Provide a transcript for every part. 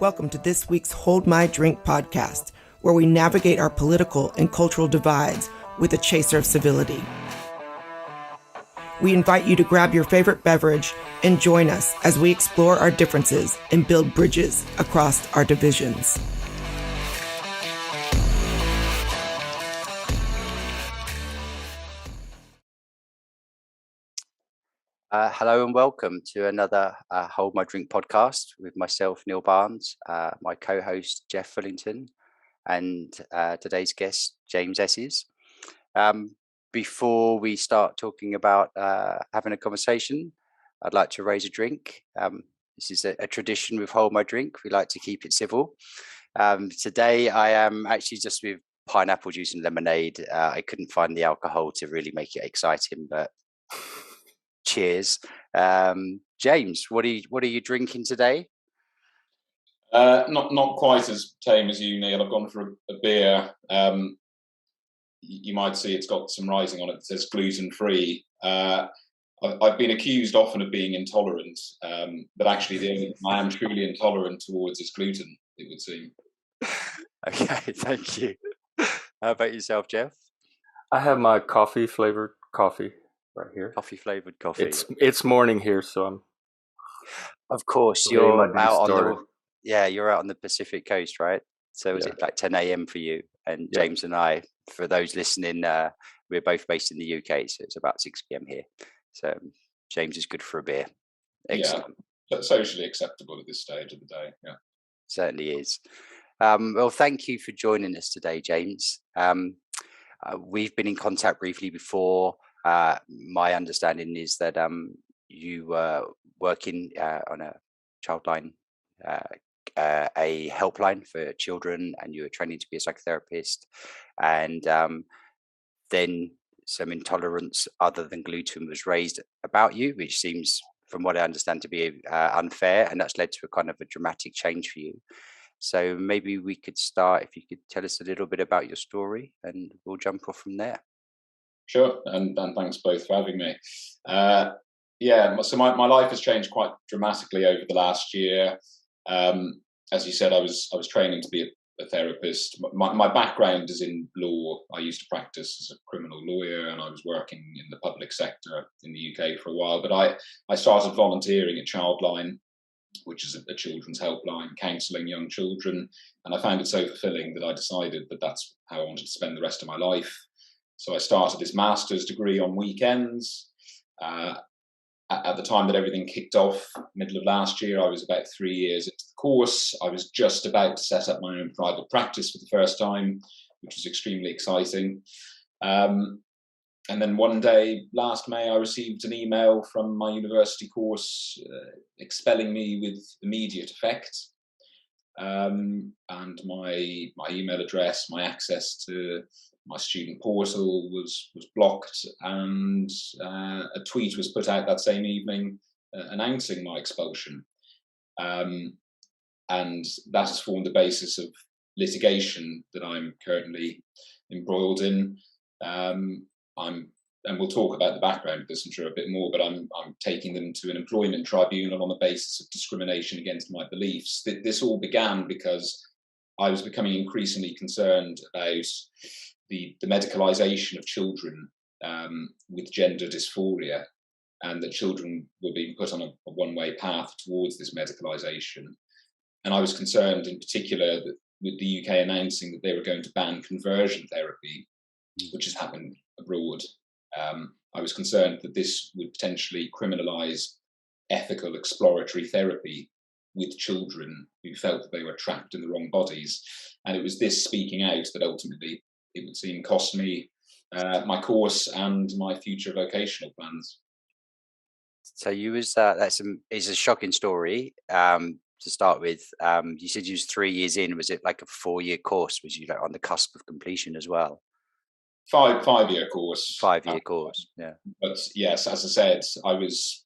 Welcome to this week's Hold My Drink podcast, where we navigate our political and cultural divides with a chaser of civility. We invite you to grab your favorite beverage and join us as we explore our differences and build bridges across our divisions. Hello and welcome to another Hold My Drink podcast with myself, Neil Barnes, my co-host, Jeff Fullington, and today's guest, James Esses. Before we start talking about having a conversation, I'd like to raise a drink. This is a tradition with Hold My Drink. We like to keep it civil. Today, I am actually just with pineapple juice and lemonade. I couldn't find the alcohol to really make it exciting, but cheers. James, what are you drinking today? Not quite as tame as you, Neil. I've gone for a beer. You might see it's got some writing on it that says gluten-free. I've been accused often of being intolerant, but actually the only thing I am truly intolerant towards is gluten, it would seem. Okay, thank you. How about yourself, Jeff? I have my coffee-flavored coffee right here. Coffee-flavored coffee. It's morning here, so I'm... Of course, you're out on the Pacific coast, right? So is it like 10 a.m. for you? And James and I, for those listening, we're both based in the UK, so it's about 6 p.m. here. So James is good for a beer. Excellent. Yeah, socially acceptable at this stage of the day. Yeah, certainly is. Well, thank you for joining us today, James. We've been in contact briefly before. My understanding is that you were working on a childline, a helpline for children, and you were training to be a psychotherapist, and then some intolerance other than gluten was raised about you, which seems, from what I understand, to be unfair, and that's led to a kind of a dramatic change for you. So maybe we could start, if you could tell us a little bit about your story, and we'll jump off from there. Sure, and thanks both for having me. So my life has changed quite dramatically over the last year. As you said, I was training to be a therapist. My background is in law. I used to practice as a criminal lawyer, and I was working in the public sector in the UK for a while. But I started volunteering at Childline, which is a children's helpline, counselling young children, and I found it so fulfilling that I decided that that's how I wanted to spend the rest of my life. So I started this master's degree on weekends. At the time that everything kicked off, middle of last year, I was about 3 years into the course. I was just about to set up my own private practice for the first time, which was extremely exciting. And then one day, last May, I received an email from my university course expelling me with immediate effect. And my email address, my access to my student portal was blocked, and a tweet was put out that same evening announcing my expulsion. And that has formed the basis of litigation that I'm currently embroiled in. And we'll talk about the background of this, I'm sure, a bit more, but I'm taking them to an employment tribunal on the basis of discrimination against my beliefs. This all began because I was becoming increasingly concerned about the medicalisation of children with gender dysphoria, and that children were being put on a one-way path towards this medicalisation. And I was concerned in particular that with the UK announcing that they were going to ban conversion therapy, which has happened abroad, I was concerned that this would potentially criminalise ethical exploratory therapy with children who felt that they were trapped in the wrong bodies. And it was this speaking out that ultimately, it would seem, cost me my course and my future vocational plans. So you was it's a shocking story to start with. You said you was 3 years in. Was it like a 4-year course? Was you like on the cusp of completion as well? 5-year course. 5-year course, yeah. But yes, as I said, I was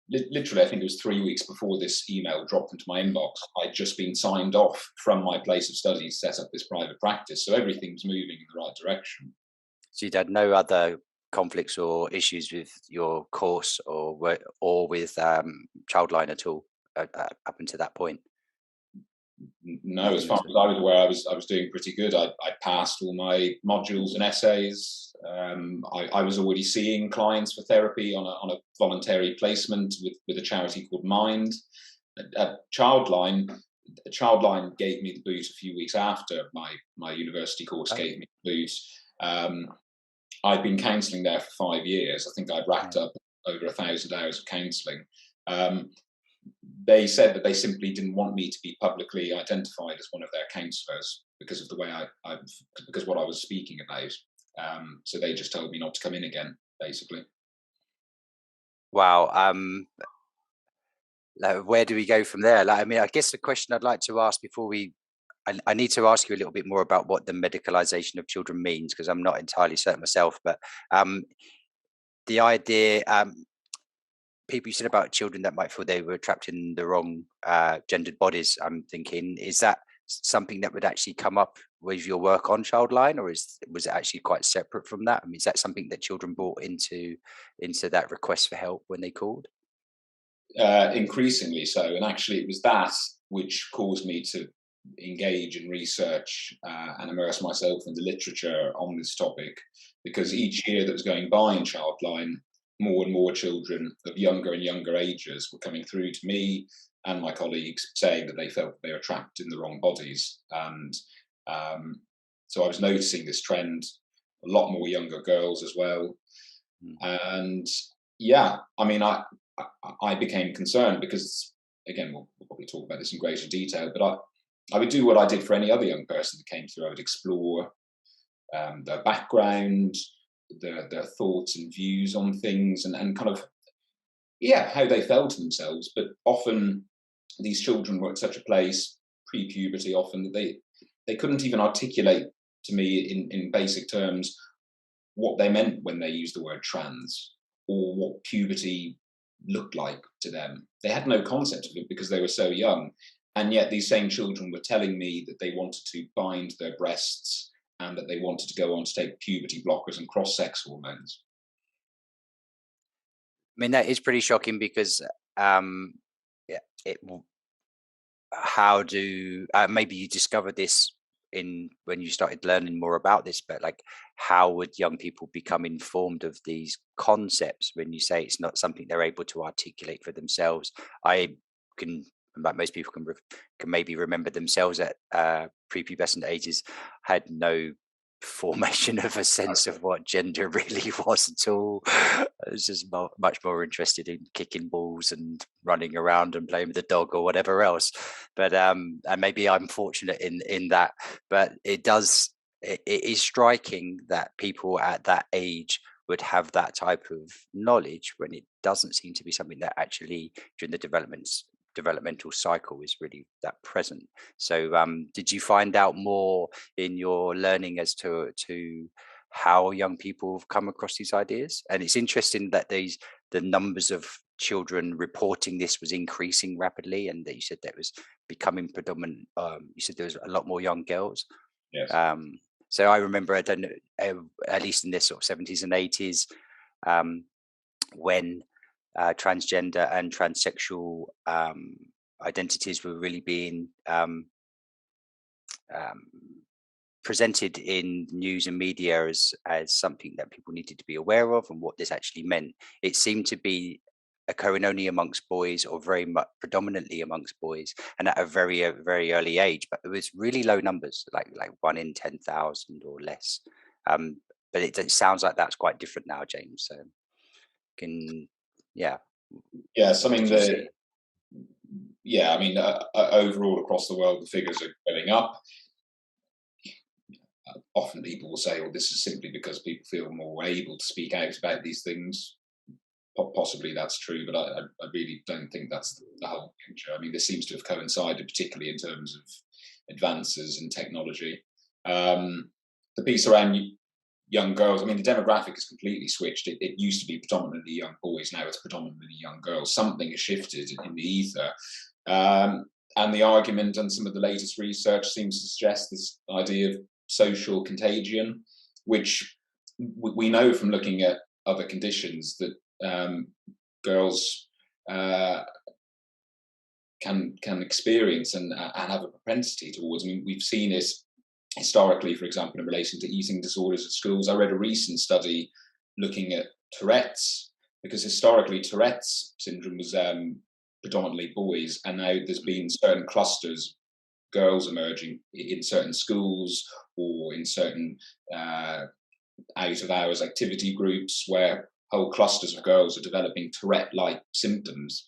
literally, I think it was 3 weeks before this email dropped into my inbox. I'd just been signed off from my place of study to set up this private practice, so everything was moving in the right direction. So you'd had no other conflicts or issues with your course or with Childline at all up until that point? No, as far as I was aware, I was doing pretty good. I passed all my modules and essays. I was already seeing clients for therapy on a voluntary placement with a charity called Mind. Childline gave me the boot a few weeks after my university course gave me the boot. I'd been counselling there for 5 years. I think I'd racked up over 1,000 hours of counselling. They said that they simply didn't want me to be publicly identified as one of their counsellors because of the way because what I was speaking about. So they just told me not to come in again, basically. Wow. Where do we go from there? I mean, I guess the question I'd like to ask before I need to ask you a little bit more about what the medicalisation of children means, because I'm not entirely certain myself. But the idea, people you said about children that might feel they were trapped in the wrong gendered bodies, I'm thinking, is that something that would actually come up with your work on Childline, or was it actually quite separate from that? I mean, is that something that children brought into that request for help when they called? Increasingly so, and actually it was that which caused me to engage in research and immerse myself in the literature on this topic, because each year that was going by in Childline, more and more children of younger and younger ages were coming through to me and my colleagues saying that they felt they were trapped in the wrong bodies. And so I was noticing this trend, a lot more younger girls as well. And yeah, I mean, I became concerned because, again, we'll probably talk about this in greater detail, but I would do what I did for any other young person that came through. I would explore their background, their thoughts and views on things, and kind of, how they felt themselves. But often these children were at such a place, pre-puberty often, that they couldn't even articulate to me in basic terms what they meant when they used the word trans, or what puberty looked like to them. They had no concept of it because they were so young. And yet these same children were telling me that they wanted to bind their breasts and that they wanted to go on to take puberty blockers and cross-sex hormones. I mean, that is pretty shocking because how do maybe you discovered this when you started learning more about this, but like, how would young people become informed of these concepts when you say it's not something they're able to articulate for themselves? I can, like most people, can maybe remember themselves at prepubescent ages had no formation of a sense of what gender really was at all. I was just much more interested in kicking balls and running around and playing with the dog or whatever else. But and maybe I'm fortunate in that, but it is striking that people at that age would have that type of knowledge when it doesn't seem to be something that actually during the developmental cycle is really that present. So did you find out more in your learning as to how young people have come across these ideas? And it's interesting that the numbers of children reporting this was increasing rapidly, and that you said that was becoming predominant. You said there was a lot more young girls. Yes. So I remember, I don't know, at least in the sort of 70s and 80s, when transgender and transsexual identities were really being presented in news and media as something that people needed to be aware of and what this actually meant. It seemed to be occurring only amongst boys, or very much predominantly amongst boys, and at a very early age. But it was really low numbers, like 1 in 10,000 or less. But it sounds like that's quite different now, James. So Yes, I mean overall across the world the figures are going up. Often people will say, well, this is simply because people feel more able to speak out about these things. Possibly that's true, but I really don't think that's the whole picture. I mean, this seems to have coincided, particularly in terms of advances in technology. The piece around young girls, I mean, the demographic has completely switched. It used to be predominantly young boys, now it's predominantly young girls. Something has shifted in the ether. And the argument and some of the latest research seems to suggest this idea of social contagion, which we know from looking at other conditions that girls can experience and have a propensity towards. I mean, we've seen it historically, for example, in relation to eating disorders at schools. I read a recent study looking at Tourette's, because historically Tourette's syndrome was predominantly boys, and now there's been certain clusters, girls emerging in certain schools or in certain out of hours activity groups where whole clusters of girls are developing Tourette-like symptoms.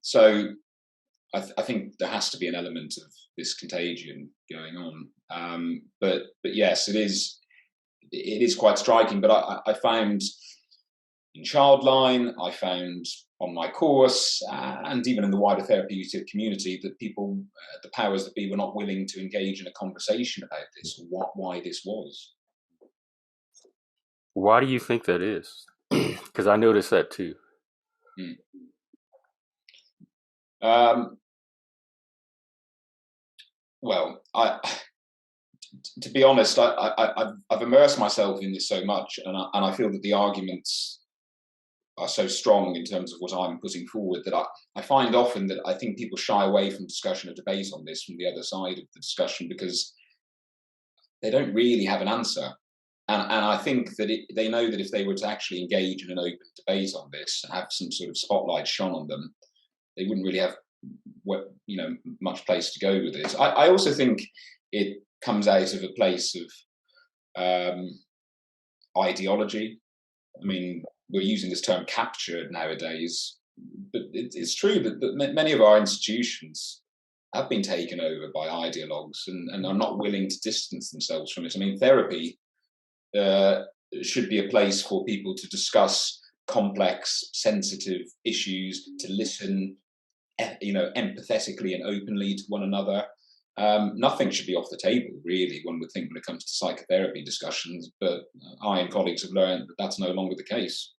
So I think there has to be an element of this contagion going on. But yes, it is quite striking. But I found in Childline, I found on my course, and even in the wider therapeutic community, that people, the powers that be, were not willing to engage in a conversation about this, or why this was. Why do you think that is? Because I noticed that too. Well, to be honest, I've immersed myself in this so much, and I feel that the arguments are so strong in terms of what I'm putting forward that I find often that I think people shy away from discussion or debate on this from the other side of the discussion because they don't really have an answer. And I think that they know that if they were to actually engage in an open debate on this and have some sort of spotlight shone on them, they wouldn't really have much place to go with it. I also think it comes out of a place of ideology. I mean, we're using this term captured nowadays, but it's true that many of our institutions have been taken over by ideologues and are not willing to distance themselves from it. I mean, therapy should be a place for people to discuss complex, sensitive issues, to listen, empathetically and openly to one another. Nothing should be off the table, really, one would think, when it comes to psychotherapy discussions, but I and colleagues have learned that that's no longer the case.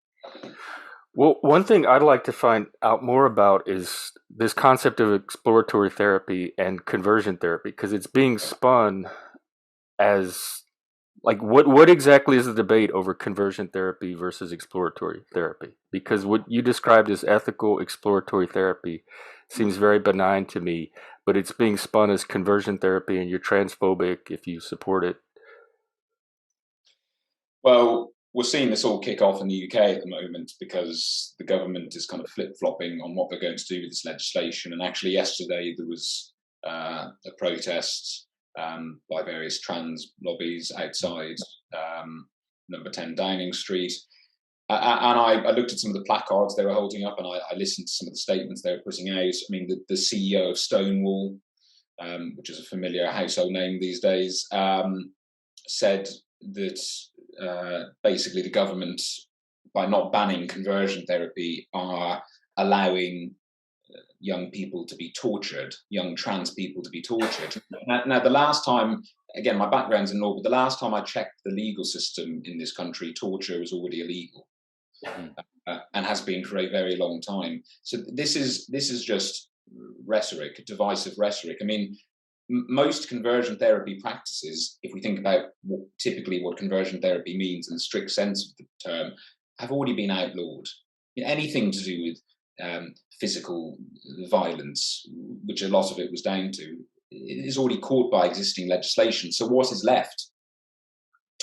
Well, one thing I'd like to find out more about is this concept of exploratory therapy and conversion therapy, because it's being spun as, like, what exactly is the debate over conversion therapy versus exploratory therapy? Because what you described as ethical exploratory therapy seems very benign to me, but it's being spun as conversion therapy, and you're transphobic if you support it. Well, we're seeing this all kick off in the UK at the moment because the government is kind of flip-flopping on what they're going to do with this legislation. And actually yesterday there was a protest by various trans lobbies outside number 10 Downing Street. And I looked at some of the placards they were holding up, and I listened to some of the statements they were putting out. I mean, the CEO of Stonewall, which is a familiar household name these days, said that basically the government, by not banning conversion therapy, are allowing young people to be tortured, young trans people to be tortured. Now, the last time, again, my background's in law, but the last time I checked the legal system in this country, torture was already illegal. And has been for a very long time. So this is just rhetoric, divisive rhetoric. I mean, most conversion therapy practices, if we think about typically what conversion therapy means in the strict sense of the term, have already been outlawed. Anything to do with physical violence, which a lot of it was down to, is already caught by existing legislation. So what is left?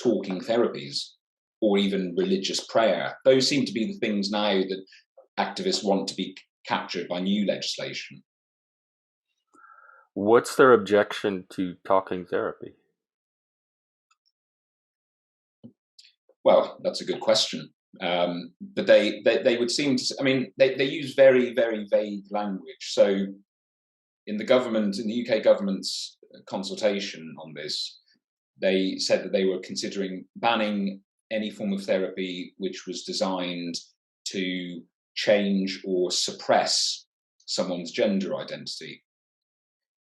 Talking therapies, or even religious prayer. Those seem to be the things now that activists want to be captured by new legislation. What's their objection to talking therapy? Well, that's a good question. But they would seem to, I mean, they use very, very vague language. So in the UK government's consultation on this, they said that they were considering banning any form of therapy which was designed to change or suppress someone's gender identity.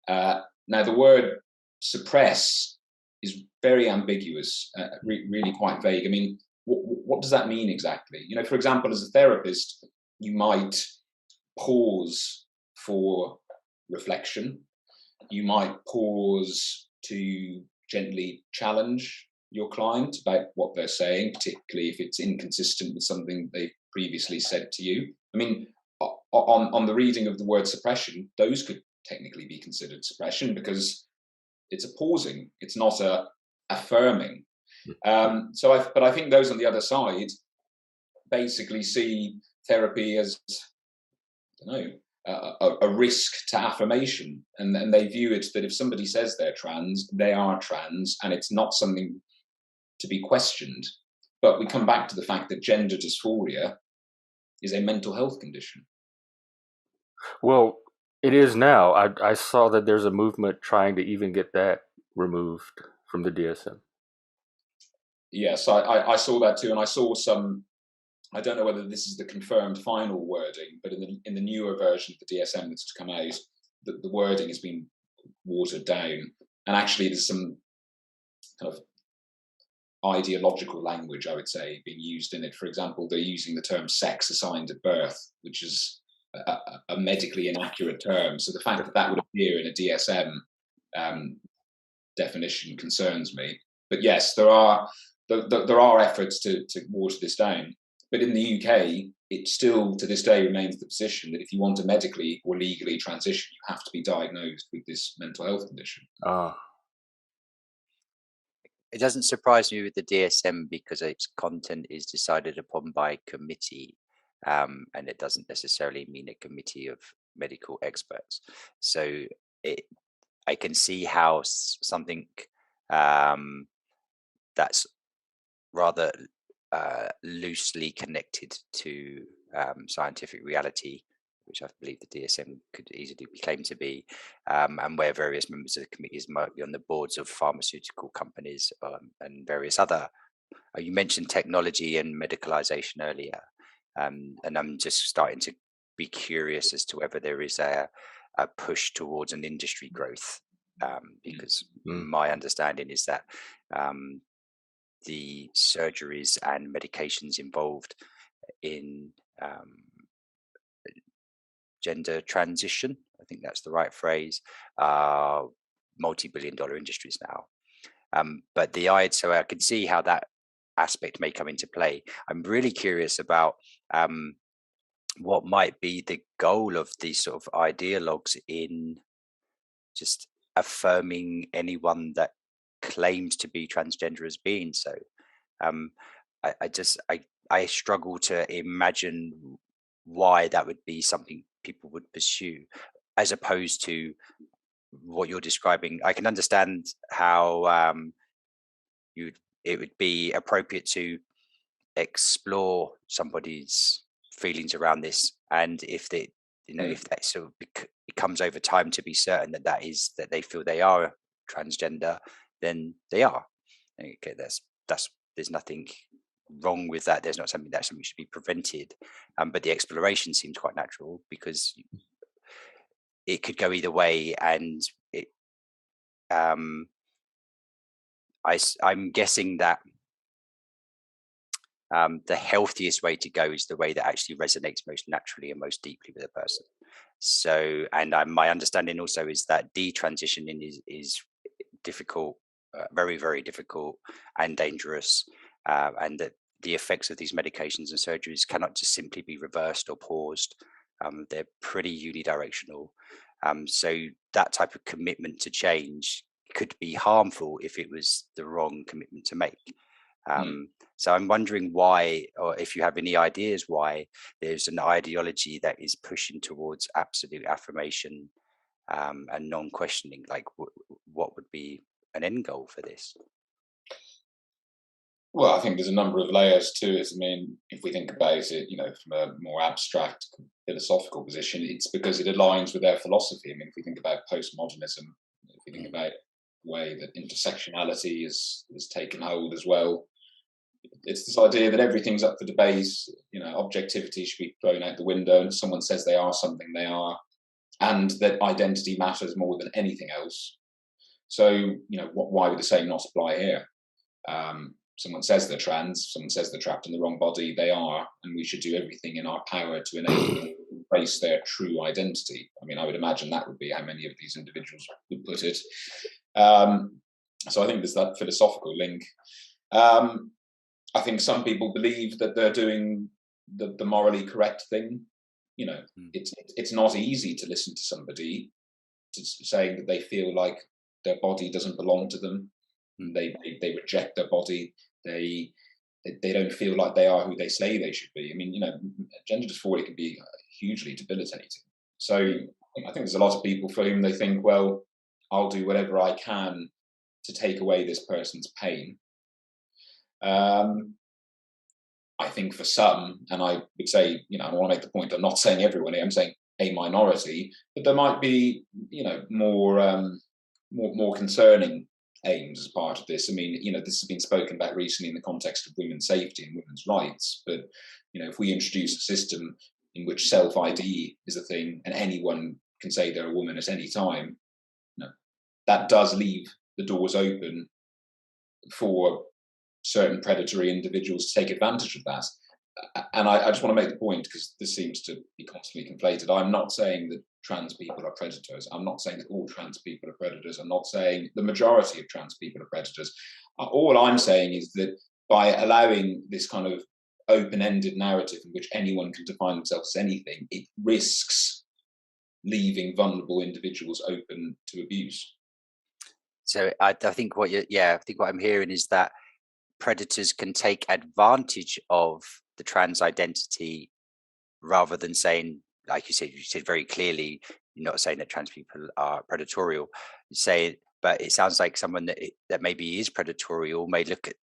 Now, the word suppress is very ambiguous, really quite vague. I mean, what does that mean exactly? For example, as a therapist, you might pause for reflection. You might pause to gently challenge your client about what they're saying, particularly if it's inconsistent with something they've previously said to you. I mean, on the reading of the word suppression, those could technically be considered suppression because it's a pausing, it's not a affirming. But I think those on the other side basically see therapy as, I don't know, a risk to affirmation, and they view it that if somebody says they're trans, they are trans, and it's not something to be questioned. But we come back to the fact that gender dysphoria is a mental health condition. Well, it is now. I saw that there's a movement trying to even get that removed from the DSM. Yes, I saw that too, and I saw some. I don't know whether this is the confirmed final wording, but in the newer version of the DSM that's come out, the wording has been watered down, and actually there's some kind of ideological language, I would say, being used in it. For example, they're using the term sex assigned at birth, which is a medically inaccurate term. So the fact that that would appear in a DSM definition concerns me. But yes, there are efforts to water this down. But in the UK, it still, to this day, remains the position that if you want to medically or legally transition, you have to be diagnosed with this mental health condition. It doesn't surprise me with the DSM because its content is decided upon by committee, and it doesn't necessarily mean a committee of medical experts. So I can see how something that's rather loosely connected to scientific reality, which I believe the DSM could easily be claimed to be, and where various members of the committees might be on the boards of pharmaceutical companies and various other. You mentioned technology and medicalisation earlier, and I'm just starting to be curious as to whether there is a push towards an industry growth, because my understanding is that the surgeries and medications involved in gender transition, I think that's the right phrase, multi-billion-dollar industries now. But so I can see how that aspect may come into play. I'm really curious about what might be the goal of these sort of ideologues in just affirming anyone that claims to be transgender as being so. I struggle to imagine why that would be something people would pursue, as opposed to what you're describing. I can understand how it would be appropriate to explore somebody's feelings around this, and if if that sort of it comes over time to be certain that they feel they are transgender, then they are. Okay, there's nothing wrong with that. There's not something should be prevented. But the exploration seems quite natural because it could go either way, and I'm guessing that the healthiest way to go is the way that actually resonates most naturally and most deeply with a person. So, and my understanding also is that detransitioning is difficult, very, very difficult and dangerous, and that the effects of these medications and surgeries cannot just simply be reversed or paused. They're pretty unidirectional. So that type of commitment to change could be harmful if it was the wrong commitment to make. So I'm wondering why, or if you have any ideas why there's an ideology that is pushing towards absolute affirmation and non-questioning. Like, what would be an end goal for this? Well, I think there's a number of layers to it. I mean, if we think about it, from a more abstract philosophical position, it's because it aligns with their philosophy. I mean, if we think about postmodernism, if we think about the way that intersectionality is taken hold as well, it's this idea that everything's up for debate. Objectivity should be thrown out the window, and if someone says they are something, they are, and that identity matters more than anything else. So, why would the same not apply here? Someone says they're trans, someone says they're trapped in the wrong body, they are, and we should do everything in our power to enable them to embrace their true identity. I mean, I would imagine that would be how many of these individuals would put it. So I think there's that philosophical link. I think some people believe that they're doing the morally correct thing, It's not easy to listen to somebody saying that they feel like their body doesn't belong to them. They reject their body. They don't feel like they are who they say they should be. I mean, gender dysphoria can be hugely debilitating. So I think there's a lot of people for whom they think, well, I'll do whatever I can to take away this person's pain. I think for some, and I would say, I want to make the point, I'm not saying everyone, I'm saying a minority, but there might be, more concerning aims as part of this. I mean, this has been spoken about recently in the context of women's safety and women's rights. But, if we introduce a system in which self-ID is a thing and anyone can say they're a woman at any time, that does leave the doors open for certain predatory individuals to take advantage of that. And I just want to make the point, because this seems to be constantly conflated. I'm not saying that trans people are predators. I'm not saying that all trans people are predators. I'm not saying the majority of trans people are predators. All I'm saying is that by allowing this kind of open-ended narrative in which anyone can define themselves as anything, it risks leaving vulnerable individuals open to abuse. So I think what I'm hearing is that predators can take advantage of the trans identity rather than saying, like you said very clearly, you're not saying that trans people are predatorial. You say, but it sounds like someone that maybe is predatorial may look at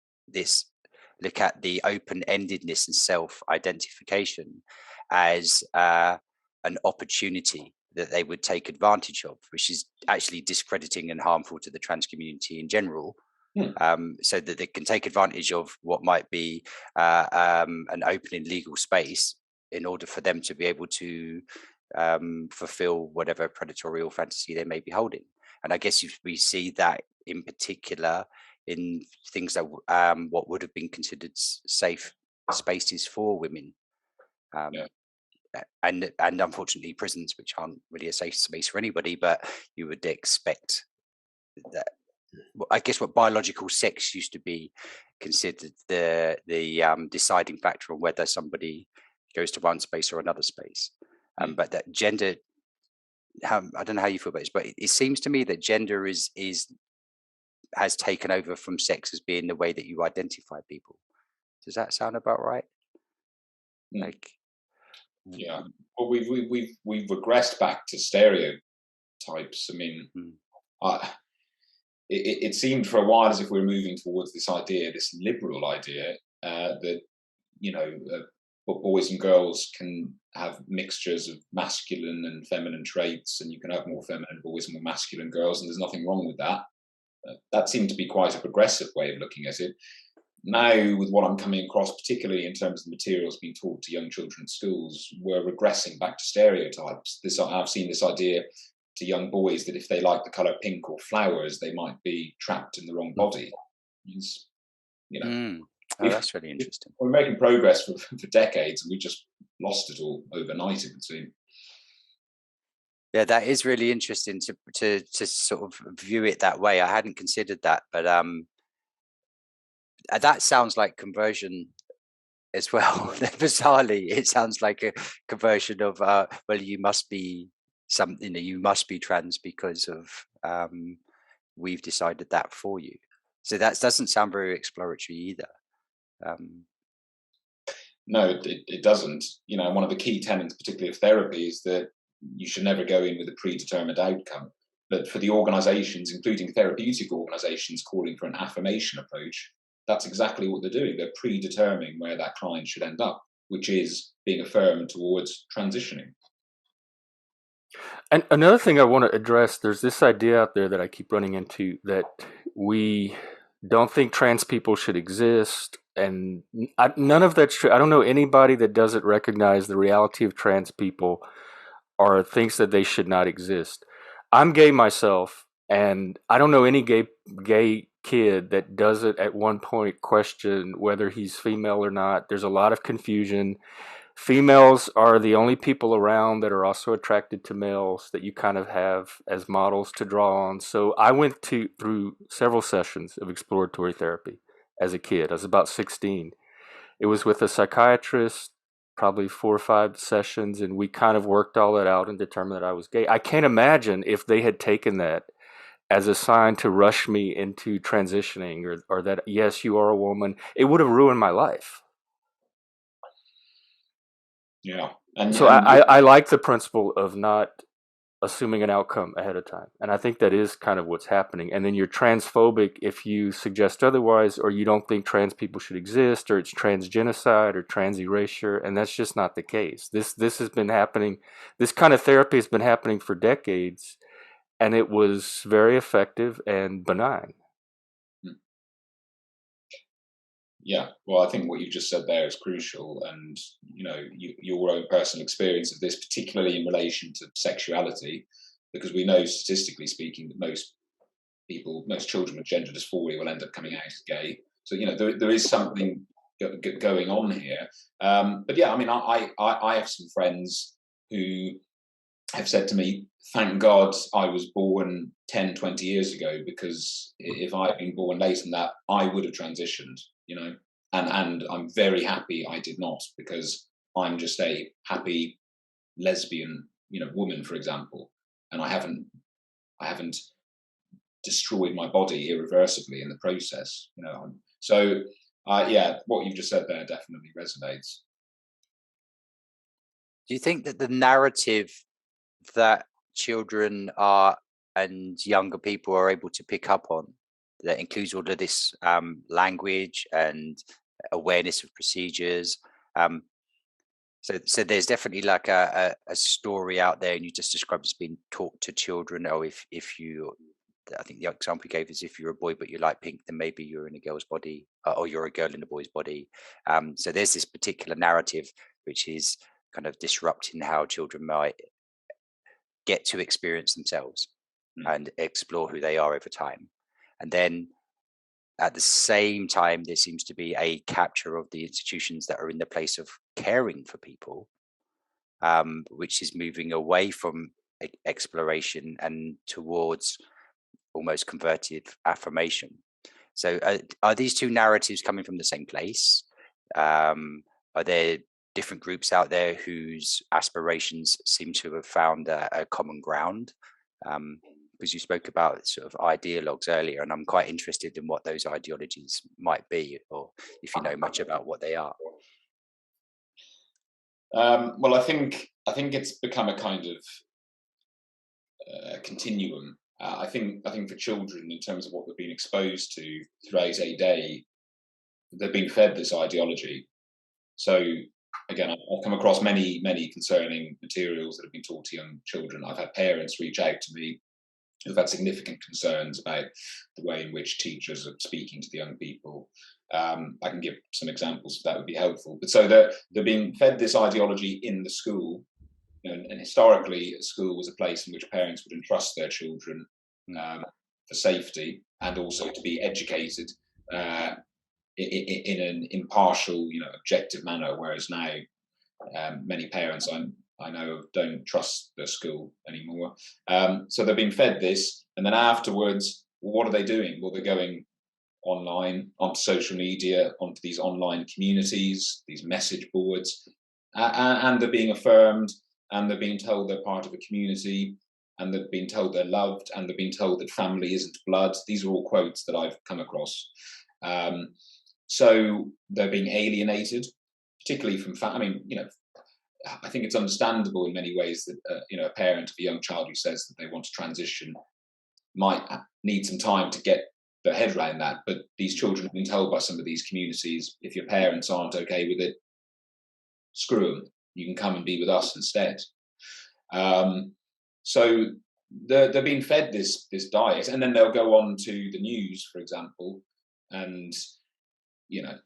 the open-endedness and self-identification as an opportunity that they would take advantage of, which is actually discrediting and harmful to the trans community in general. So that they can take advantage of what might be an opening legal space in order for them to be able to fulfill whatever predatorial fantasy they may be holding. And I guess we see that in particular in things that what would have been considered safe spaces for women. And unfortunately prisons, which aren't really a safe space for anybody, but you would expect that. I guess what biological sex used to be considered the deciding factor on whether somebody goes to one space or another space. But that gender, I don't know how you feel about this, but it seems to me that gender has taken over from sex as being the way that you identify people. Does that sound about right? Yeah. Well, we've regressed back to stereotypes. I mean, it seemed for a while as if we were moving towards this liberal idea, that boys and girls can have mixtures of masculine and feminine traits, and you can have more feminine boys and more masculine girls, and there's nothing wrong with that. That seemed to be quite a progressive way of looking at it. Now, with what I'm coming across, particularly in terms of the materials being taught to young children in schools, we're regressing back to stereotypes. I've seen this idea to young boys that if they like the color pink or flowers, they might be trapped in the wrong body. That's really interesting. We're making progress for decades, and we just lost it all overnight, it would seem. Yeah, that is really interesting to sort of view it that way. I hadn't considered that, but that sounds like conversion as well. Bizarrely, it sounds like a conversion of you must be something, you must be trans because of we've decided that for you. So that doesn't sound very exploratory either. No, it doesn't. One of the key tenets, particularly of therapy, is that you should never go in with a predetermined outcome. But for the organizations, including therapeutic organizations, calling for an affirmation approach, that's exactly what they're doing. They're predetermining where that client should end up, which is being affirmed towards transitioning. And another thing I want to address, there's this idea out there that I keep running into that we don't think trans people should exist. And none of that's true. I don't know anybody that doesn't recognize the reality of trans people or thinks that they should not exist. I'm gay myself, and I don't know any gay kid that doesn't at one point question whether he's female or not. There's a lot of confusion. Females are the only people around that are also attracted to males that you kind of have as models to draw on. So I went through several sessions of exploratory therapy as a kid. I was about 16. It was with a psychiatrist, probably 4 or 5 sessions, and we kind of worked all that out and determined that I was gay. I can't imagine if they had taken that as a sign to rush me into transitioning, or that, yes, you are a woman. It would have ruined my life. Yeah. And so I like the principle of not assuming an outcome ahead of time. And I think that is kind of what's happening. And then you're transphobic if you suggest otherwise, or you don't think trans people should exist, or it's transgenocide or trans erasure. And that's just not the case. This has been happening. This kind of therapy has been happening for decades, and it was very effective and benign. Yeah, well, I think what you just said there is crucial, and your own personal experience of this, particularly in relation to sexuality, because we know, statistically speaking, that most children with gender dysphoria will end up coming out as gay. So there is something going on here. But yeah, I mean, I have some friends who have said to me, "Thank God I was born 10, 20 years ago, because if I had been born later than that, I would have transitioned." And I'm very happy I did not, because I'm just a happy lesbian, woman, for example, and I haven't destroyed my body irreversibly in the process. So yeah, what you've just said there definitely resonates. Do you think that the narrative that children are and younger people are able to pick up on, that includes all of this language and awareness of procedures, so there's definitely like a story out there, and you just described as being taught to children, or if you, I think the example you gave is, if you're a boy but you like pink, then maybe you're in a girl's body, or you're a girl in a boy's body. So there's this particular narrative which is kind of disrupting how children might get to experience themselves and explore who they are over time. And then at the same time, there seems to be a capture of the institutions that are in the place of caring for people, which is moving away from exploration and towards almost converted affirmation. So are these two narratives coming from the same place? Are there different groups out there whose aspirations seem to have found a common ground? Because you spoke about sort of ideologues earlier, and I'm quite interested in what those ideologies might be, or if you know much about what they are. Well, I think it's become a kind of continuum. I think for children, in terms of what they've been exposed to throughout a day, they've been fed this ideology. So again, I've come across many concerning materials that have been taught to young children. I've had parents reach out to me who've had significant concerns about the way in which teachers are speaking to the young people. I can give some examples if that would be helpful. But so they're being fed this ideology in the school, and historically, a school was a place in which parents would entrust their children for safety, and also to be educated in an impartial, objective manner. Whereas now, many parents I know don't trust their school anymore. So they're being fed this, and then afterwards, what are they doing? Well, they're going online, onto social media, onto these online communities, these message boards, and they're being affirmed, and they're being told they're part of a community, and they're being told they're loved, and they're being told that family isn't blood. These are all quotes that I've come across. So they're being alienated, particularly from I think it's understandable in many ways that a parent of a young child who says that they want to transition might need some time to get their head around that. But these children have been told by some of these communities, if your parents aren't okay with it, screw them. You can come and be with us instead. So they're being fed this diet, and then they'll go on to the news, for example, and the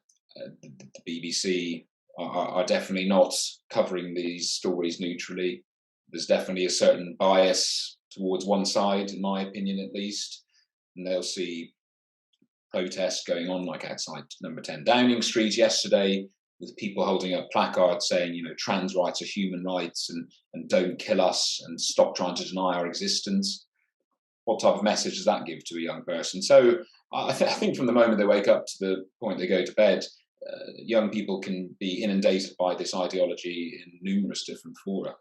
BBC are definitely not covering these stories neutrally. There's definitely a certain bias towards one side, in my opinion, at least. And they'll see protests going on, like outside number 10 Downing Street yesterday, with people holding up placards saying, trans rights are human rights, and don't kill us, and stop trying to deny our existence. What type of message does that give to a young person? So I think from the moment they wake up to the point they go to bed, young people can be inundated by this ideology in numerous different fora.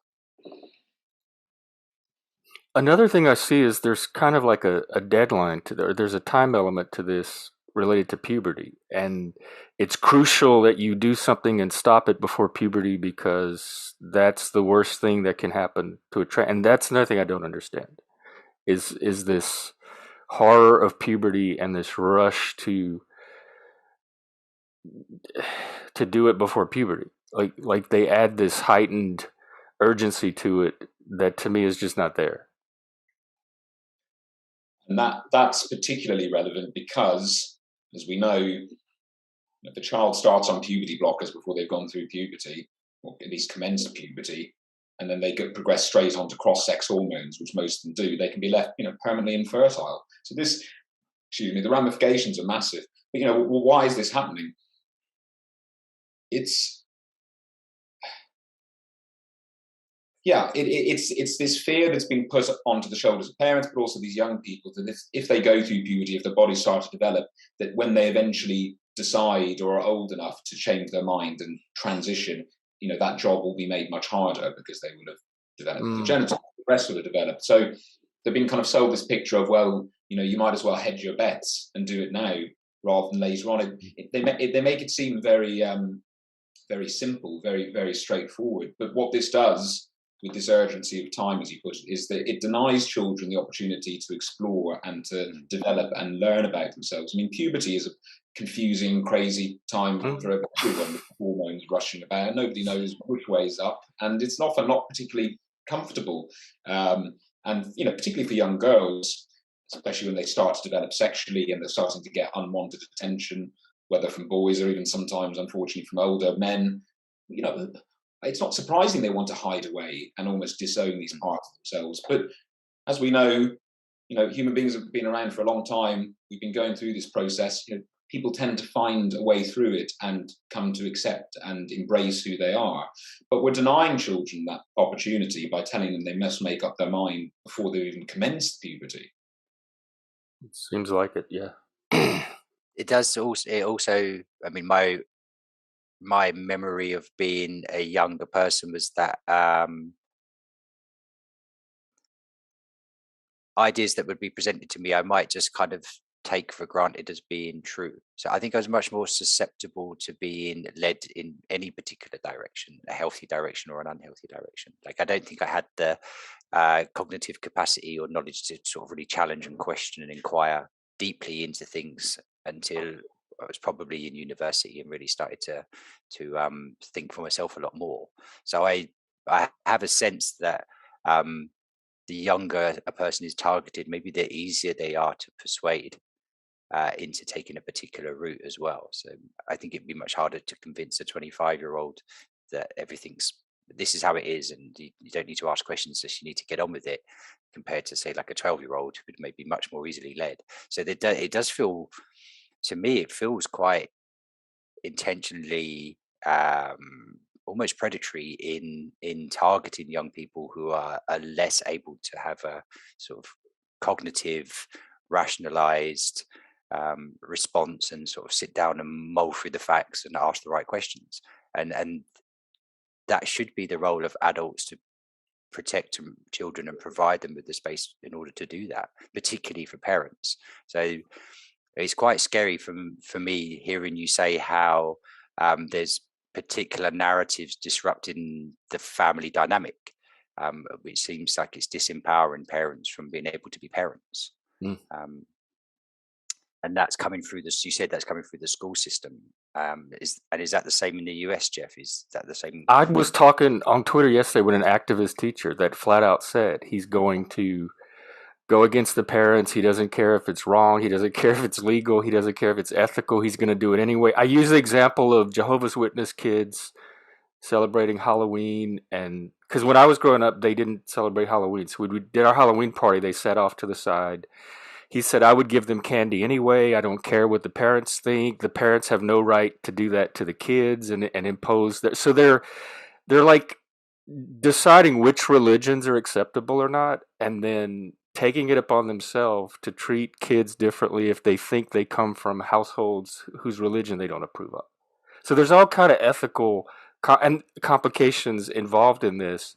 Another thing I see is there's kind of like a deadline to there's a time element to this related to puberty. And it's crucial that you do something and stop it before puberty because that's the worst thing that can happen to a child. And that's another thing I don't understand is this horror of puberty and this rush to do it before puberty. Like they add this heightened urgency to it that to me is just not there. And that's particularly relevant because, as we know, if the child starts on puberty blockers before they've gone through puberty, or at least commenced puberty, and then they progress straight onto cross-sex hormones, which most of them do, they can be left, permanently infertile. So the ramifications are massive. But, why is this happening? It's this fear that's being put onto the shoulders of parents, but also these young people, that if they go through puberty, if their bodies start to develop, that when they eventually decide or are old enough to change their mind and transition, that job will be made much harder because they will have developed the genitals, the rest will have developed. So they've been kind of sold this picture of, well, you might as well hedge your bets and do it now rather than later on. They make it seem very, very simple, very, very straightforward. But what this does with this urgency of time, as you put it, is that it denies children the opportunity to explore and to develop and learn about themselves. I mean, puberty is a confusing, crazy time for everyone with hormones rushing about, and nobody knows which way is up, and it's often not particularly comfortable. And particularly for young girls, especially when they start to develop sexually and they're starting to get unwanted attention, whether from boys or even sometimes, unfortunately, from older men, it's not surprising they want to hide away and almost disown these parts of themselves. But as we know, human beings have been around for a long time. We've been going through this process. People tend to find a way through it and come to accept and embrace who they are. But we're denying children that opportunity by telling them they must make up their mind before they've even commenced puberty. It seems like it, yeah. It does also, I mean, my memory of being a younger person was that ideas that would be presented to me, I might just kind of take for granted as being true. So I think I was much more susceptible to being led in any particular direction, a healthy direction or an unhealthy direction. Like, I don't think I had the cognitive capacity or knowledge to sort of really challenge and question and inquire deeply into things until I was probably in university and really started to think for myself a lot more. So I have a sense that the younger a person is targeted, maybe the easier they are to persuade into taking a particular route as well. So I think it'd be much harder to convince a 25-year-old that this is how it is, and you don't need to ask questions, just you need to get on with it, compared to, say, like a 12-year-old who may be much more easily led. So it does feel, to me, it feels quite intentionally almost predatory in targeting young people who are less able to have a sort of cognitive, rationalized response and sort of sit down and mull through the facts and ask the right questions. And that should be the role of adults, to protect children and provide them with the space in order to do that, particularly for parents. So it's quite scary for me hearing you say how there's particular narratives disrupting the family dynamic, which seems like it's disempowering parents from being able to be parents. And that's coming through this. You said that's coming through the school system. Is that the same in the US, Jeff? Is that the same? I was talking on Twitter yesterday with an activist teacher that flat out said he's going to go against the parents. He doesn't care if it's wrong. He doesn't care if it's legal. He doesn't care if it's ethical. He's going to do it anyway. I use the example of Jehovah's Witness kids celebrating Halloween, and because when I was growing up, they didn't celebrate Halloween. So we did our Halloween party. They sat off to the side. He said, I would give them candy anyway. I don't care what the parents think. The parents have no right to do that to the kids and impose that. So they're like deciding which religions are acceptable or not, and then taking it upon themselves to treat kids differently if they think they come from households whose religion they don't approve of. So there's all kind of ethical and complications involved in this,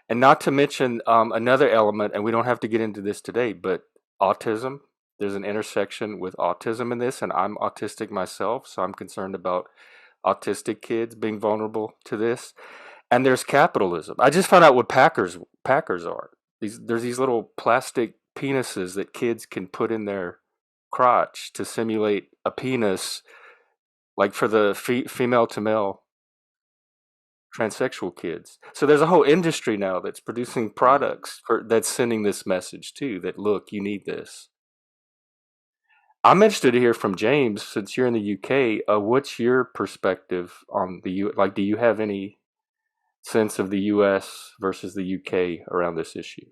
and not to mention another element. And we don't have to get into this today, but autism. There's an intersection with autism in this, and I'm autistic myself, so I'm concerned about autistic kids being vulnerable to this. And there's capitalism. I just found out what Packers are. There's these little plastic penises that kids can put in their crotch to simulate a penis, like for the female to male transsexual kids. So there's a whole industry now that's producing products that's sending this message too, that look, you need this. I'm interested to hear from James, since you're in the UK. What's your perspective on the like? Do you have any sense of the US versus the UK around this issue?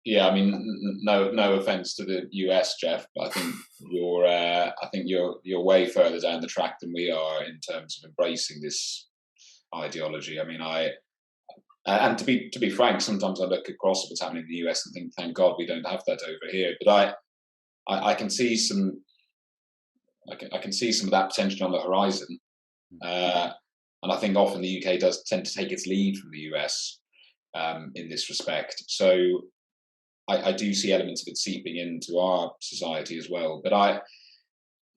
Yeah, I mean, no offense to the US, Jeff, but I think you're way further down the track than we are in terms of embracing this ideology. I mean, and to be frank, sometimes I look across at what's happening in the US and think, thank God we don't have that over here. But I can see some I can see some of that potential on the horizon, and I think often the UK does tend to take its lead from the US in this respect. So I do see elements of it seeping into our society as well. But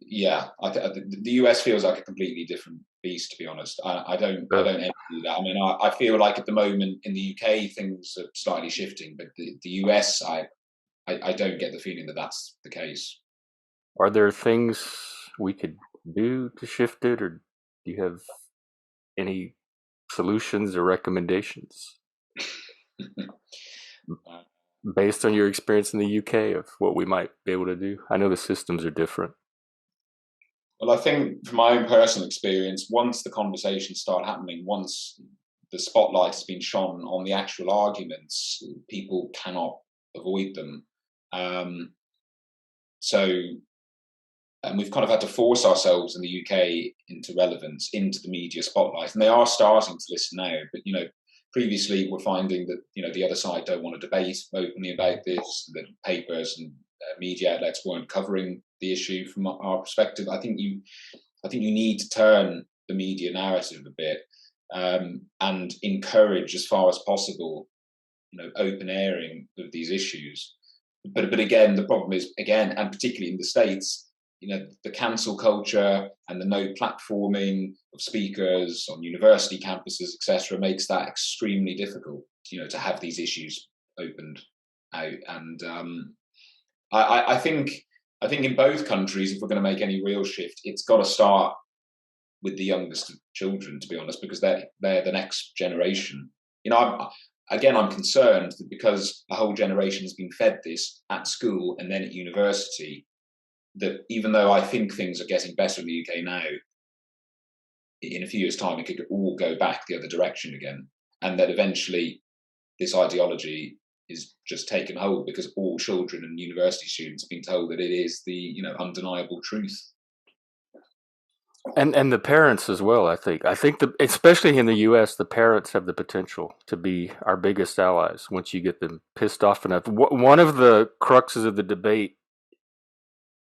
the US feels like a completely different beast, to be honest. I don't envy that. I mean, I feel like at the moment in the UK things are slightly shifting, but the US, I don't get the feeling that that's the case. Are there things we could do to shift it, or do you have any solutions or recommendations based on your experience in the UK of what we might be able to do? I know the systems are different. Well, I think from my own personal experience, once the conversations start happening, once the spotlight has been shone on the actual arguments, people cannot avoid them. And we've kind of had to force ourselves in the UK into relevance, into the media spotlight. And they are starting to listen now. But, previously we're finding that, the other side don't want to debate openly about this, that papers and media outlets weren't covering the issue from our perspective. I think you need to turn the media narrative a bit, and encourage as far as possible, open airing of these issues. But again, the problem is, and particularly in the States, the cancel culture and the no platforming of speakers on university campuses, etc., makes that extremely difficult, to have these issues opened out. And I think in both countries, if we're going to make any real shift, it's got to start with the youngest of children, to be honest, because they're the next generation. I'm concerned that because a whole generation has been fed this at school and then at university, that even though I think things are getting better in the UK now, in a few years' time it could all go back the other direction again, and that eventually this ideology is just taken hold because all children and university students have been told that it is the undeniable truth. And the parents as well. I think especially in the US, the parents have the potential to be our biggest allies once you get them pissed off enough. One of the cruxes of the debate,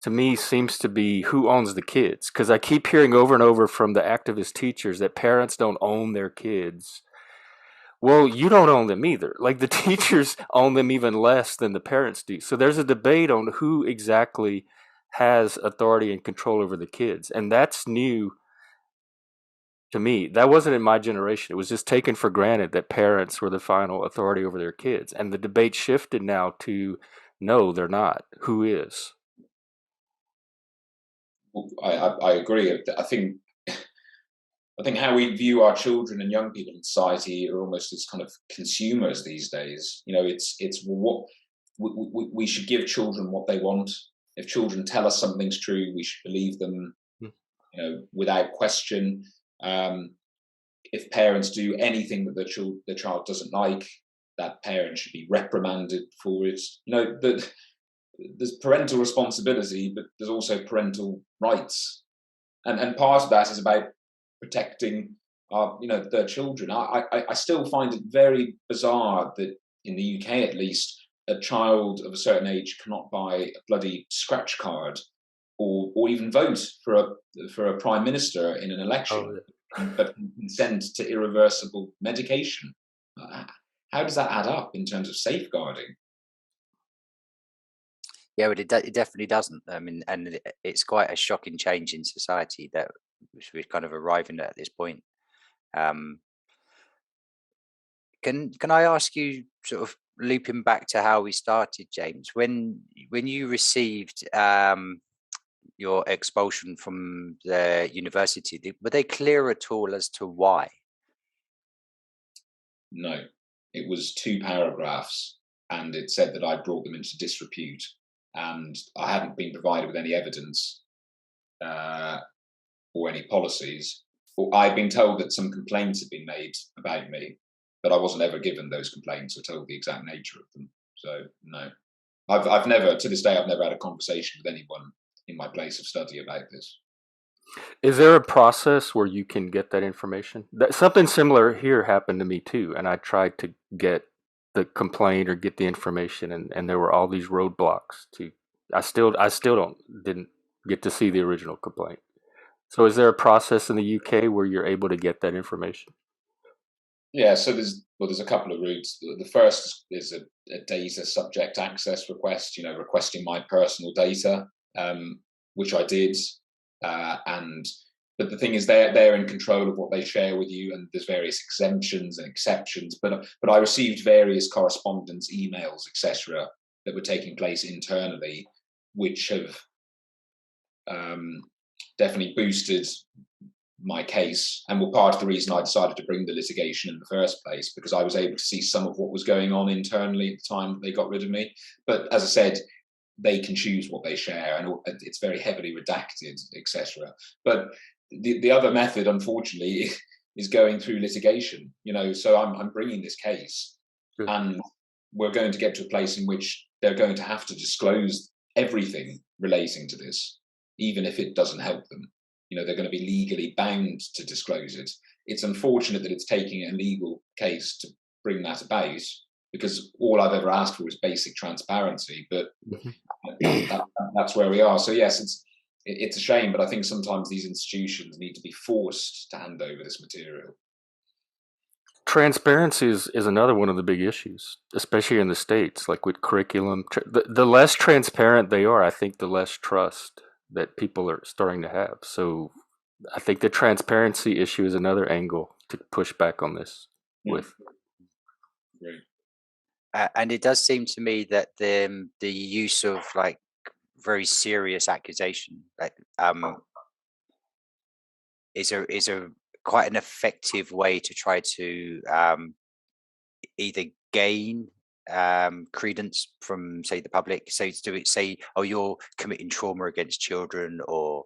to me, seems to be who owns the kids, because I keep hearing over and over from the activist teachers that parents don't own their kids. Well, you don't own them either. Like, the teachers own them even less than the parents do. So there's a debate on who exactly has authority and control over the kids. And that's new to me. That wasn't in my generation. It was just taken for granted that parents were the final authority over their kids. And the debate shifted now to, no, they're not. Who is? I agree. I think how we view our children and young people in society are almost as kind of consumers these days. It's what we should give children what they want. If children tell us something's true, we should believe them, without question. If parents do anything that the child doesn't like, that parent should be reprimanded for it. There's parental responsibility, but there's also parental rights, and part of that is about protecting their children. I still find it very bizarre that in the UK, at least, a child of a certain age cannot buy a bloody scratch card or even vote for a prime minister in an election, but consent to irreversible medication. How does that add up in terms of safeguarding? Yeah, but it definitely doesn't. I mean, and it's quite a shocking change in society that we're kind of arriving at this point. Um, can I ask you, sort of looping back to how we started, James, when you received your expulsion from the university, were they clear at all as to why? No, it was 2 paragraphs, and it said that I brought them into disrepute, and I hadn't been provided with any evidence or any policies. I'd been told that some complaints had been made about me, but I wasn't ever given those complaints or told the exact nature of them. So no, I've never, to this day, I've never had a conversation with anyone in my place of study about this. Is there a process where you can get that information? Something similar here happened to me too, and I tried to get the complaint or get the information, and there were all these roadblocks to. I still didn't get to see the original complaint. So, is there a process in the UK where you're able to get that information? Yeah, so there's a couple of routes. The first is a data subject access request, requesting my personal data, which I did. But the thing is, they're in control of what they share with you, and there's various exemptions and exceptions. But I received various correspondence, emails, etc., that were taking place internally, which have definitely boosted my case, and were part of the reason I decided to bring the litigation in the first place, because I was able to see some of what was going on internally at the time that they got rid of me. But as I said, they can choose what they share, and it's very heavily redacted, etc. But the other method, unfortunately, is going through litigation. So I'm bringing this case, and we're going to get to a place in which they're going to have to disclose everything relating to this, even if it doesn't help them. They're going to be legally bound to disclose it. It's unfortunate that it's taking a legal case to bring that about, because all I've ever asked for is basic transparency. But that's where we are. So yes, it's a shame, but I think sometimes these institutions need to be forced to hand over this material. Transparency is another one of the big issues, especially in the States, like with curriculum. The less transparent they are, I think the less trust that people are starting to have. So I think the transparency issue is another angle to push back on this with. Right. And it does seem to me that the use of like very serious accusation is a quite an effective way to try to either gain credence from, say, the public. So to say, oh, you're committing trauma against children, or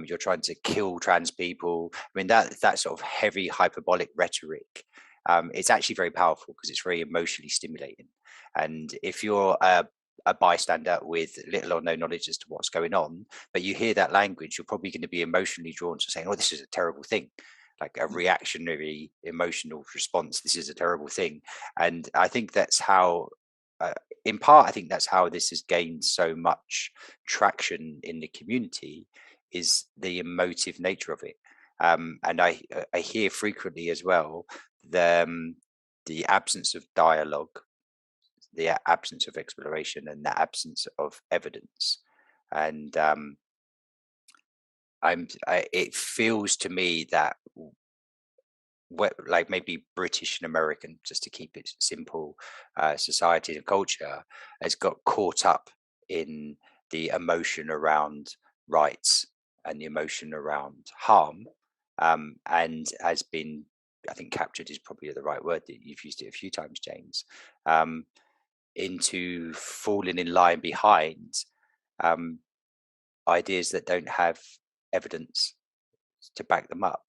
you're trying to kill trans people. I mean, that sort of heavy hyperbolic rhetoric, it's actually very powerful because it's very emotionally stimulating. And if you're a bystander with little or no knowledge as to what's going on, but you hear that language, you're probably going to be emotionally drawn to saying, oh, this is a terrible thing. Like a reactionary emotional response. This is a terrible thing. And I think that's how, in part, I think that's how this has gained so much traction in the community, is the emotive nature of it. And I hear frequently as well the absence of dialogue, the absence of exploration, and the absence of evidence. And it feels to me that like maybe British and American, just to keep it simple, society and culture has got caught up in the emotion around rights and the emotion around harm, and has been, I think, captured is probably the right word, that you've used it a few times, James, into falling in line behind ideas that don't have evidence to back them up.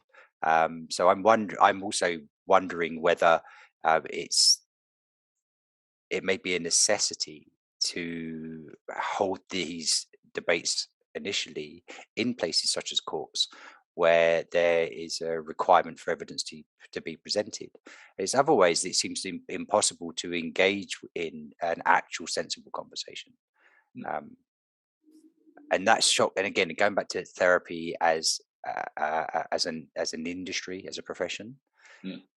So I'm also wondering whether it may be a necessity to hold these debates initially in places such as courts, where there is a requirement for evidence to be presented. There's other ways it seems impossible to engage in an actual sensible conversation. and that's shock. And again, going back to therapy as an industry, as a profession,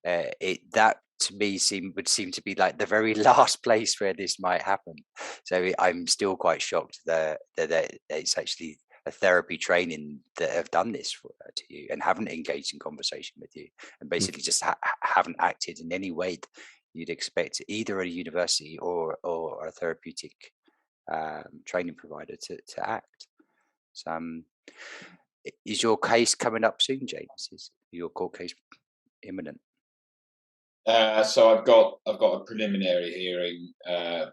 that to me would seem to be like the very last place where this might happen. So I'm still quite shocked that it's actually a therapy training that have done this to you and haven't engaged in conversation with you, and basically just haven't acted in any way that you'd expect either a university or a therapeutic training provider to act. So is your case coming up soon, James? Is your court case imminent? So I've got a preliminary hearing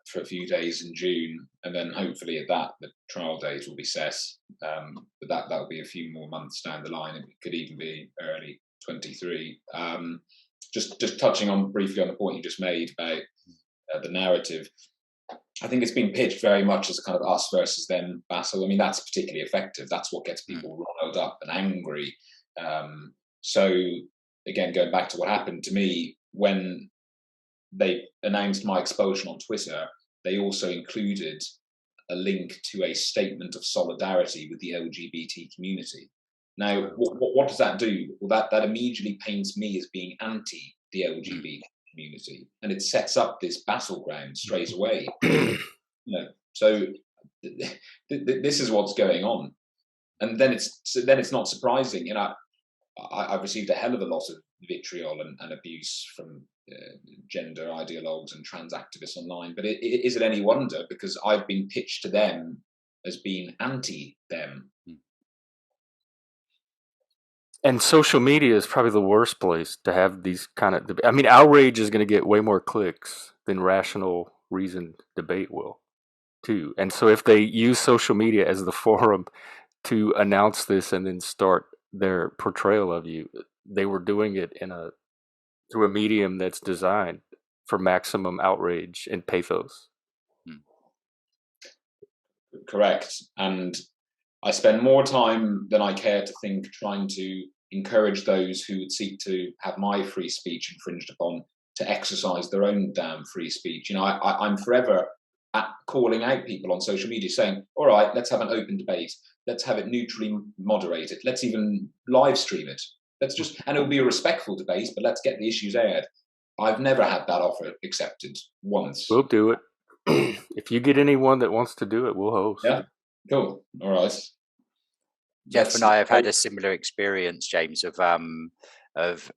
for a few days in June, and then hopefully at that the trial date will be set. But that will be a few more months down the line. It could even be early 23. Just touching on briefly on the point you just made about the narrative. I think it's been pitched very much as a kind of us versus them battle. I mean, that's particularly effective. That's what gets people riled up and angry. So again, going back to what happened to me, when they announced my expulsion on Twitter, they also included a link to a statement of solidarity with the LGBT community. Now, what does that do? Well, that immediately paints me as being anti the LGBT community, and it sets up this battleground straight away. So this is what's going on, and then it's not surprising. I've received a hell of a lot of vitriol and abuse from gender ideologues and trans activists online, but is it any wonder? Because I've been pitched to them as being anti them. And social media is probably the worst place to have these kind of I mean, outrage is going to get way more clicks than rational reasoned debate will, too. And so if they use social media as the forum to announce this and then start their portrayal of you, they were doing it through a medium that's designed for maximum outrage and pathos. Correct. And I spend more time than I care to think trying to encourage those who would seek to have my free speech infringed upon to exercise their own damn free speech. I'm forever calling out people on social media saying, all right, let's have an open debate. Let's have it neutrally moderated. Let's even live stream it. And it'll be a respectful debate, but let's get the issues aired. I've never had that offer accepted once. We'll do it. If you get anyone that wants to do it, we'll host. Yeah, cool. All right. Jeff and I have had a similar experience, James, of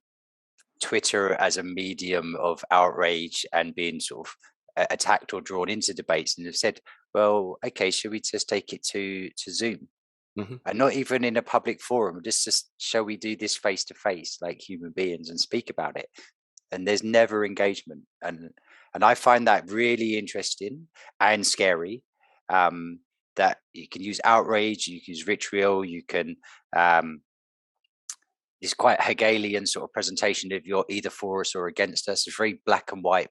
Twitter as a medium of outrage and being sort of attacked or drawn into debates, and have said, well, okay, should we just take it to Zoom? And not even in a public forum, just shall we do this face to face like human beings and speak about it? And there's never engagement, and I find that really interesting and scary. That you can use outrage, you can use vitriol, you can it's quite Hegelian sort of presentation of you're either for us or against us. It's very black and white,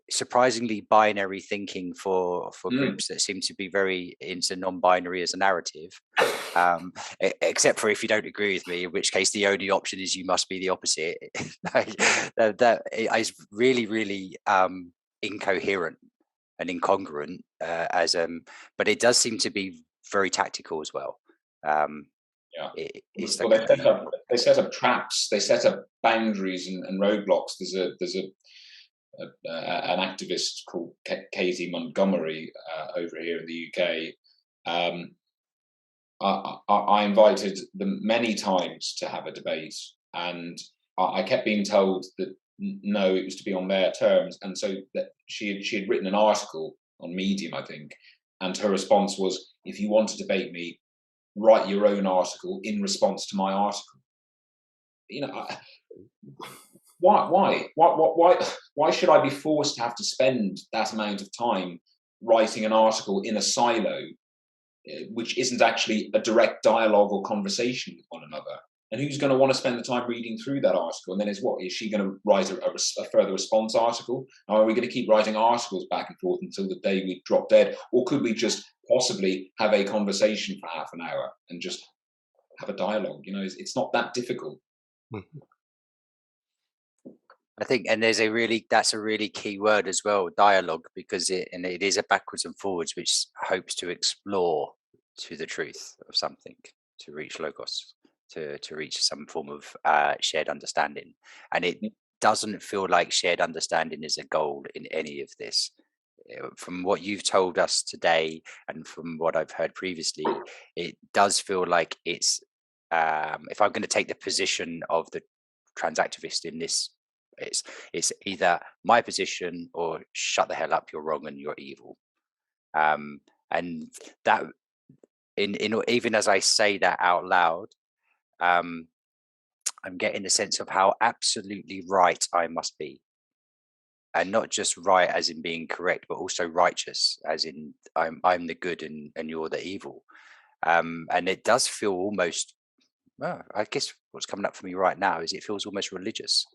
surprisingly binary thinking for groups that seem to be very into non-binary as a narrative, except for if you don't agree with me, in which case the only option is you must be the opposite. That is really, really incoherent and incongruent but it does seem to be very tactical as well. They set up traps, they set up boundaries and roadblocks. There's an activist called Katie Montgomery over here in the UK. I invited them many times to have a debate, and I kept being told that no, it was to be on their terms. And so that she had written an article on Medium, I think, and her response was, if you want to debate me, write your own article in response to my article. Why should I be forced to have to spend that amount of time writing an article in a silo, which isn't actually a direct dialogue or conversation with one another? And who's going to want to spend the time reading through that article? And then is she going to write a further response article? Or are we going to keep writing articles back and forth until the day we drop dead? Or could we just possibly have a conversation for half an hour and just have a dialogue? It's not that difficult. I think, and that's a really key word as well, dialogue, because it is a backwards and forwards, which hopes to explore to the truth of something, to reach logos, to reach some form of shared understanding. And it doesn't feel like shared understanding is a goal in any of this. From what you've told us today and from what I've heard previously, it does feel like it's, if I'm going to take the position of the transactivist in this, it's either my position or shut the hell up, you're wrong and you're evil. And that, in even as I say that out loud, I'm getting a sense of how absolutely right I must be. And not just right as in being correct, but also righteous as in I'm the good and you're the evil. And it does feel almost, well, I guess what's coming up for me right now is it feels almost religious.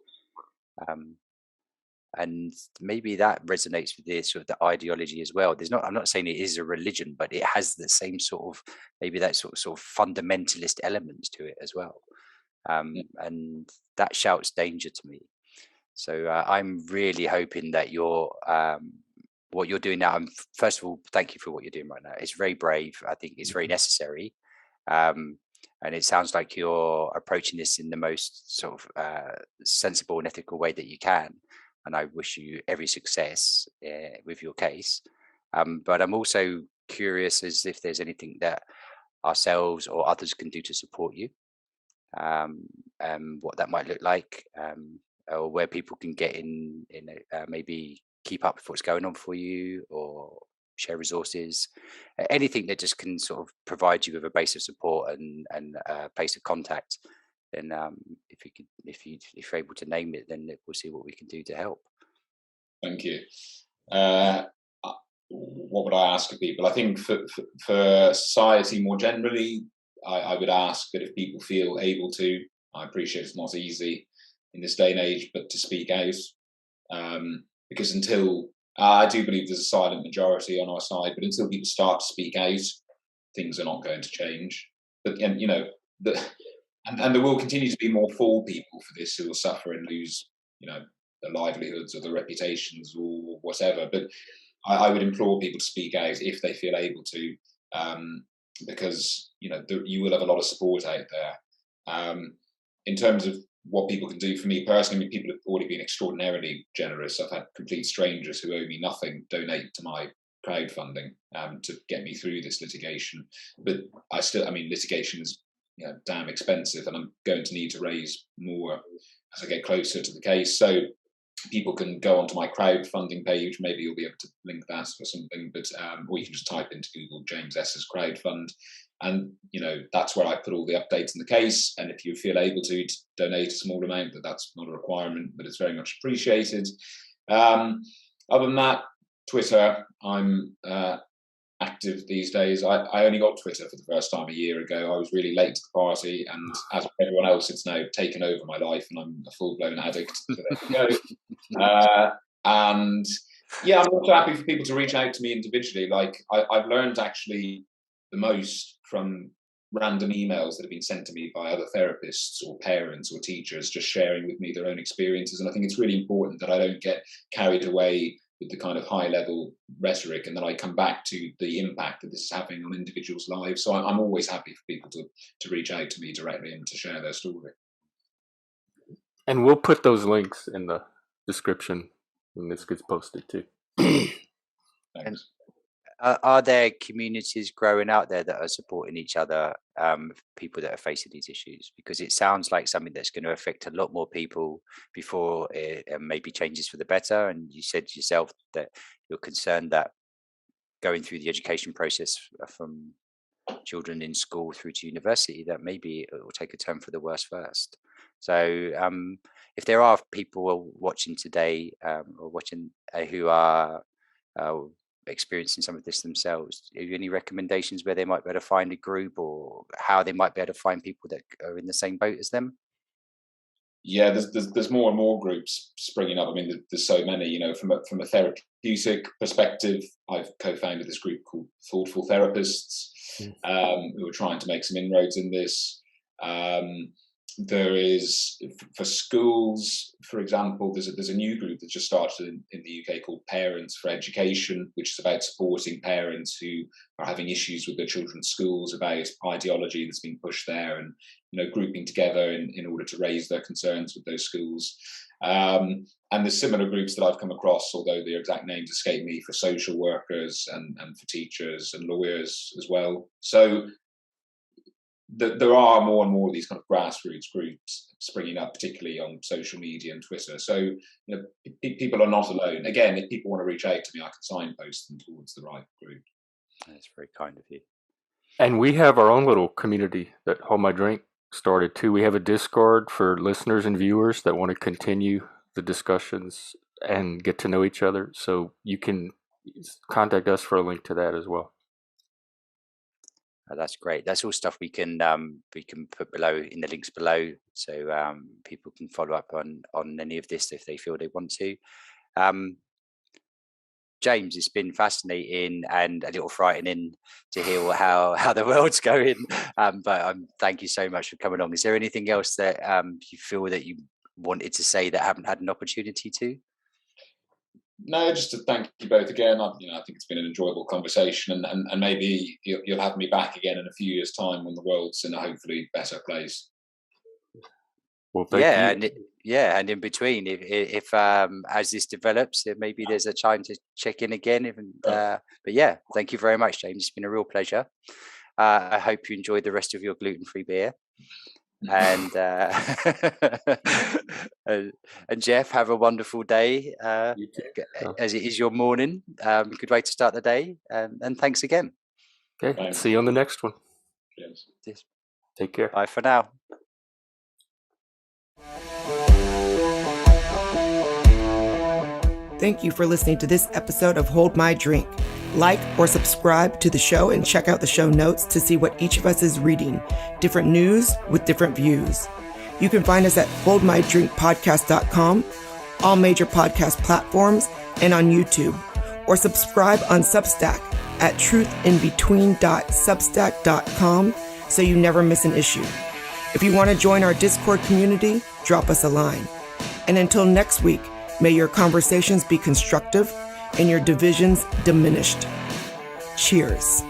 And maybe that resonates with this sort of the ideology as well. I'm not saying it is a religion, but it has the same sort of, maybe that sort of fundamentalist elements to it as well. And that shouts danger to me. So I'm really hoping that what you're doing now, first of all, thank you for what you're doing right now. It's very brave. I think it's very necessary. And it sounds like you're approaching this in the most sort of sensible and ethical way that you can. And I wish you every success with your case. But I'm also curious as if there's anything that ourselves or others can do to support you, what that might look like, or where people can get in maybe keep up with what's going on for you, or share resources, anything that just can sort of provide you with a base of support and a place of contact. Then if you're able to name it, then we'll see what we can do to help. Thank you. What would I ask of people? I think for society more generally, I would ask that if people feel able to, I appreciate it's not easy in this day and age, but to speak out, because until I do believe there's a silent majority on our side, but until people start to speak out, things are not going to change. But and there will continue to be more full people for this who will suffer and lose, their livelihoods or their reputations or whatever. But I would implore people to speak out if they feel able to, because you will have a lot of support out there. In terms of what people can do for me personally, people have already been extraordinarily generous. I've had complete strangers who owe me nothing donate to my crowdfunding to get me through this litigation. But litigation is damn expensive, and I'm going to need to raise more as I get closer to the case. So people can go onto my crowdfunding page. Maybe you'll be able to link that or something, but or you can just type into Google James Esses crowdfund, and that's where I put all the updates in the case. And if you feel able to donate a small amount, that's not a requirement, but it's very much appreciated. Other than that, Twitter, I'm active these days. I only got Twitter for the first time a year ago. I was really late to the party, and as everyone else, it's now taken over my life, and I'm a full-blown addict. So there you go. And yeah, I'm also happy for people to reach out to me individually. Like I've learned actually the most from random emails that have been sent to me by other therapists or parents or teachers, just sharing with me their own experiences. And I think it's really important that I don't get carried away with the kind of high-level rhetoric, and then I come back to the impact that this is having on individuals' lives. So I'm always happy for people to reach out to me directly and to share their story. And we'll put those links in the description when this gets posted too. Thanks. Are there communities growing out there that are supporting each other, people that are facing these issues? Because it sounds like something that's going to affect a lot more people before it maybe changes for the better. And you said yourself that you're concerned that going through the education process from children in school through to university, that maybe it will take a turn for the worse first. So if there are people watching today or watching who are experiencing some of this themselves, have you any recommendations where they might be able to find a group, or how they might be able to find people that are in the same boat as them? Yeah, there's more and more groups springing up. I mean, there's so many. From a therapeutic perspective, I've co-founded this group called Thoughtful Therapists, who are trying to make some inroads in this. there is, for schools, for example, there's a new group that just started in the UK called Parents for Education, which is about supporting parents who are having issues with their children's schools about ideology that's being pushed there, and grouping together in order to raise their concerns with those schools. And there's similar groups that I've come across, although their exact names escape me, for social workers and for teachers and lawyers as well. So there are more and more of these kind of grassroots groups springing up, particularly on social media and Twitter. So people are not alone. Again, if people want to reach out to me, I can signpost them towards the right group. That's very kind of you. And we have our own little community that Hold My Drink started too. We have a Discord for listeners and viewers that want to continue the discussions and get to know each other. So you can contact us for a link to that as well. Oh, that's great. That's all stuff we can put below in the links below, so people can follow up on any of this if they feel they want to. James, it's been fascinating and a little frightening to hear how the world's going. But thank you so much for coming on. Is there anything else that you feel that you wanted to say that I haven't had an opportunity to? No, just to thank you both again. I think it's been an enjoyable conversation, and maybe you'll have me back again in a few years' time when the world's in a hopefully better place. Well, thank you. And in between, if as this develops, maybe there's a time to check in again. But yeah, thank you very much, James. It's been a real pleasure. I hope you enjoyed the rest of your gluten-free beer. And and Jeff, have a wonderful day. You too. As it is your morning. Good way to start the day. And thanks again. Okay. Thanks. See you on the next one. Cheers. Take care. Bye for now. Thank you for listening to this episode of Hold My Drink. Like or subscribe to the show and check out the show notes to see what each of us is reading. Different news with different views. You can find us at holdmydrinkpodcast.com, all major podcast platforms, and on YouTube. Or subscribe on Substack at truthinbetween.substack.com so you never miss an issue. If you want to join our Discord community, drop us a line. And until next week, may your conversations be constructive and your divisions diminished. Cheers.